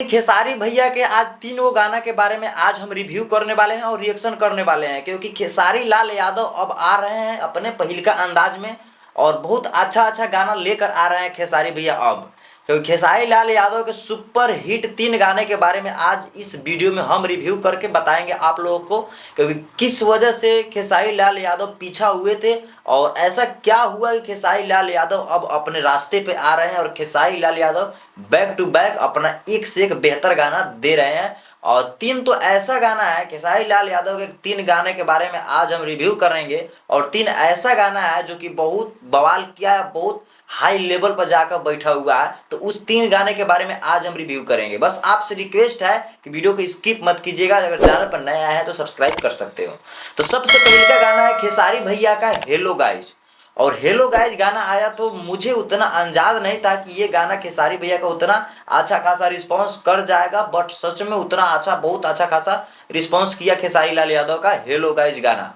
खेसारी भैया के आज तीनों गाना के बारे में आज हम रिव्यू करने वाले हैं और रिएक्शन करने वाले हैं, क्योंकि खेसारी लाल यादव अब आ रहे हैं अपने पहिलका अंदाज में और बहुत अच्छा अच्छा गाना लेकर आ रहे हैं खेसारी भैया अब। क्योंकि खेसारी लाल यादव के सुपर हिट 3 गाने के बारे में आज इस वीडियो में हम रिव्यू करके बताएंगे आप लोगों को, क्योंकि किस वजह से खेसारी लाल यादव पीछा हुए थे और ऐसा क्या हुआ कि खेसारी लाल यादव अब अपने रास्ते पे आ रहे हैं और Khesari Lal Yadav back to back अपना एक से एक बेहतर गाना दे रहे हैं। और 3 तो ऐसा गाना है खेसारी लाल यादव के, 3 गाने के बारे में आज हम रिव्यू करेंगे और 3 ऐसा गाना है जो कि बहुत बवाल किया है, बहुत हाई लेवल पर जाकर बैठा हुआ है। तो उस 3 गाने के बारे में आज हम रिव्यू करेंगे। बस आपसे रिक्वेस्ट है कि वीडियो को स्किप मत कीजिएगा, अगर चैनल पर नया है तो सब्सक्राइब कर सकते हो। तो सबसे पहले का गाना है खेसारी भैया का हेलो गाइज। और हेलो गाइज गाना आया तो मुझे उतना अंदाज नहीं था कि ये गाना खेसारी भैया का उतना अच्छा खासा रिस्पांस कर जाएगा, बट सच में उतना अच्छा, बहुत अच्छा खासा रिस्पांस किया खेसारी लाल यादव का हेलो गाइज गाना।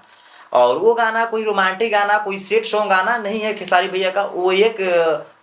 और वो गाना कोई रोमांटिक गाना, कोई सेट सॉन्ग गाना नहीं है खेसारी भैया का, वो एक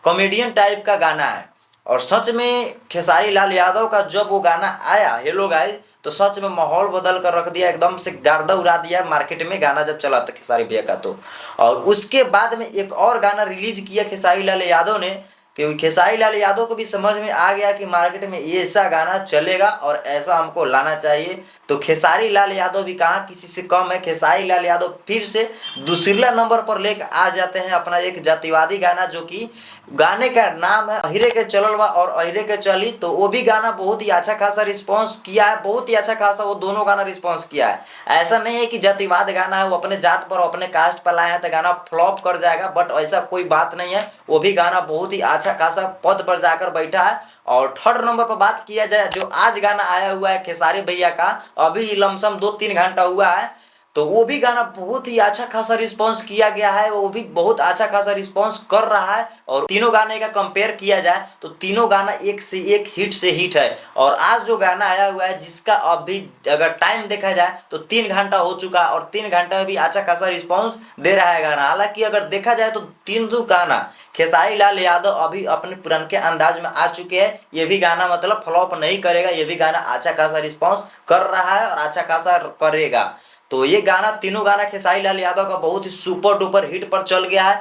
कॉमेडियन टाइप का गाना है। और सच में खेसारी लाल यादव का जब वो गाना आया हेलो गाइज तो सच में माहौल बदल कर रख दिया, एकदम से गर्दा उड़ा दिया मार्केट में गाना जब चला था खेसारी भैया का। तो और उसके बाद में एक और गाना रिलीज किया खेसारी लाल यादव ने, क्योंकि खेसारी लाल यादव को भी समझ में आ गया कि मार्केट में ये ऐसा गाना चलेगा और ऐसा हमको लाना चाहिए। तो खेसारी लाल यादव भी कहाँ किसी से कम है, खेसारी लाल यादव फिर से दूसरा नंबर पर लेकर आ जाते हैं अपना एक जातिवादी गाना, जो कि गाने का नाम है अहिरे के चललवा और अहिरे के चली। तो वो भी गाना बहुत ही अच्छा खासा रिस्पॉन्स किया है, बहुत ही अच्छा खासा वो दोनों गाना रिस्पॉन्स किया है। ऐसा नहीं है कि जातिवाद गाना है, वो अपने जात पर अपने कास्ट पर लाए हैं तो गाना फ्लॉप कर जाएगा, बट ऐसा कोई बात नहीं है। वो भी गाना बहुत ही अच्छा खासा पद पर जाकर बैठा है। और थर्ड नंबर पर बात किया जाए जो आज गाना आया हुआ है खेसारी भैया का, अभी लमसम 2-3 घंटा हुआ है, तो वो भी गाना बहुत ही अच्छा खासा रिस्पांस किया गया है, वो भी बहुत अच्छा खासा रिस्पांस कर रहा है। और तीनों गाने का कंपेयर किया जाए तो तीनों गाना एक से एक हिट से हिट है। और आज जो गाना आया हुआ है जिसका अभी अगर टाइम देखा जाए तो 3 घंटा हो चुका है और 3 घंटा में भी अच्छा खासा रिस्पांस दे रहा है गाना। हालांकि अगर देखा जाए तो तीनों गाना खेसारी लाल यादव अभी अपने पुराने अंदाज में आ चुके हैं, ये भी गाना मतलब फ्लॉप नहीं करेगा, ये भी गाना अच्छा खासा रिस्पांस कर रहा है और अच्छा खासा करेगा। तो ये गाना, तीनों गाना खेसारी लाल यादव का बहुत ही सुपर डुपर हिट पर चल गया है।